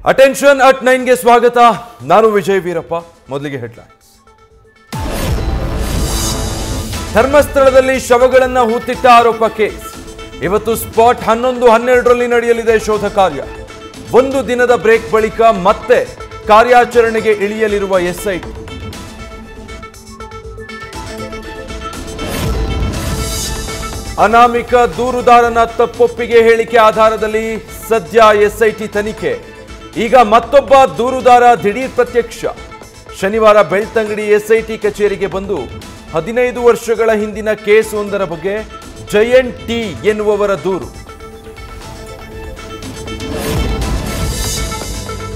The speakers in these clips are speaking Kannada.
ಅಟೆನ್ಷನ್ ಅಟ್ 9 ಗೆ ಸ್ವಾಗತ. ನಾನು ವಿಜಯ್ ವೀರಪ್ಪ. ಮೊದಲಿಗೆ ಹೆಡ್ಲೈನ್ಸ್. ಧರ್ಮಸ್ಥಳದಲ್ಲಿ ಶವಗಳನ್ನು ಹೂತಿಟ್ಟ ಆರೋಪ ಕೇಸ್. ಇವತ್ತು ಸ್ಪಾಟ್ 11-12ರಲ್ಲಿ ನಡೆಯಲಿದೆ ಶೋಧ ಕಾರ್ಯ. ಒಂದು ದಿನದ ಬ್ರೇಕ್ ಬಳಿಕ ಮತ್ತೆ ಕಾರ್ಯಾಚರಣೆಗೆ ಇಳಿಯಲಿರುವ ಎಸ್ಐಟಿ. ಅನಾಮಿಕ ದೂರುದಾರನ ತಪ್ಪೊಪ್ಪಿಗೆ ಹೇಳಿಕೆ ಆಧಾರದಲ್ಲಿ ಸದ್ಯ ಎಸ್ಐಟಿ ತನಿಖೆ. ಈಗ ಮತ್ತೊಬ್ಬ ದೂರುದಾರ ದಿಢೀರ್ ಪ್ರತ್ಯಕ್ಷ. ಶನಿವಾರ ಬೆಳ್ತಂಗಡಿ ಎಸ್ಐಟಿ ಕಚೇರಿಗೆ ಬಂದು 15 ವರ್ಷಗಳ ಹಿಂದಿನ ಕೇಸ್ ಒಂದರ ಬಗ್ಗೆ ಜಯಂತ್ ಟಿ ಎನ್ನುವವರ ದೂರು.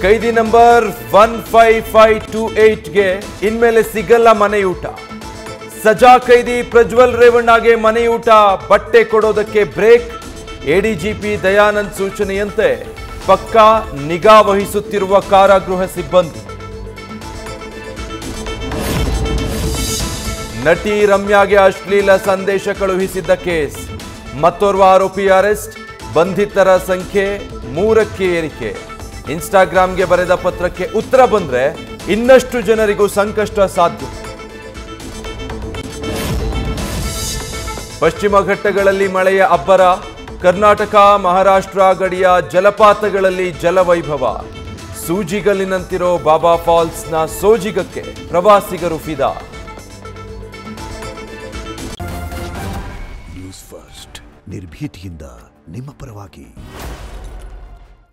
ಕೈದಿ ನಂಬರ್ 15528ಗೆ ಇನ್ಮೇಲೆ ಸಿಗಲ್ಲ ಮನೆಯೂಟ. ಸಜಾ ಕೈದಿ ಪ್ರಜ್ವಲ್ ರೇವಣ್ಣಗೆ ಮನೆಯೂಟ, ಬಟ್ಟೆ ಕೊಡೋದಕ್ಕೆ ಬ್ರೇಕ್. ಎಡಿಜಿಪಿ ದಯಾನಂದ್ ಸೂಚನೆಯಂತೆ ಪಕ್ಕಾ ನಿಗಾ ವಹಿಸುತ್ತಿರುವ ಕಾರಾಗೃಹ ಸಿಬ್ಬಂದಿ. ನಟಿ ರಮ್ಯಾಗೆ ಅಶ್ಲೀಲ ಸಂದೇಶ ಕಳುಹಿಸಿದ್ದ ಕೇಸ್. ಮತ್ತೋರ್ವ ಆರೋಪಿ ಅರೆಸ್ಟ್. ಬಂಧಿತರ ಸಂಖ್ಯೆ 3ಕ್ಕೆ ಏರಿಕೆ. ಇನ್ಸ್ಟಾಗ್ರಾಂಗೆ ಬರೆದ ಪತ್ರಕ್ಕೆ ಉತ್ತರ ಬಂದ್ರೆ ಇನ್ನಷ್ಟು ಜನರಿಗೂ ಸಂಕಷ್ಟ ಸಾಧ್ಯ. ಪಶ್ಚಿಮ ಘಟ್ಟಗಳಲ್ಲಿ ಮಳೆಯ ಅಬ್ಬರ. ಕರ್ನಾಟಕ ಮಹಾರಾಷ್ಟ್ರ ಗಡಿಯ ಜಲಪಾತಗಳಲ್ಲಿ ಜಲವೈಭವ. ಸೂಜಿಗಲ್ಲಿನಂತಿರೋ ಬಾಬಾ ಫಾಲ್ಸ್ನ ಸೋಜಿಗಕ್ಕೆ ಪ್ರವಾಸಿಗರು ಫಿದಾ. ನ್ಯೂಸ್ ಫಸ್ಟ್, ನಿರ್ಭೀತಿಯಿಂದ ನಿಮ್ಮ ಪರವಾಗಿ.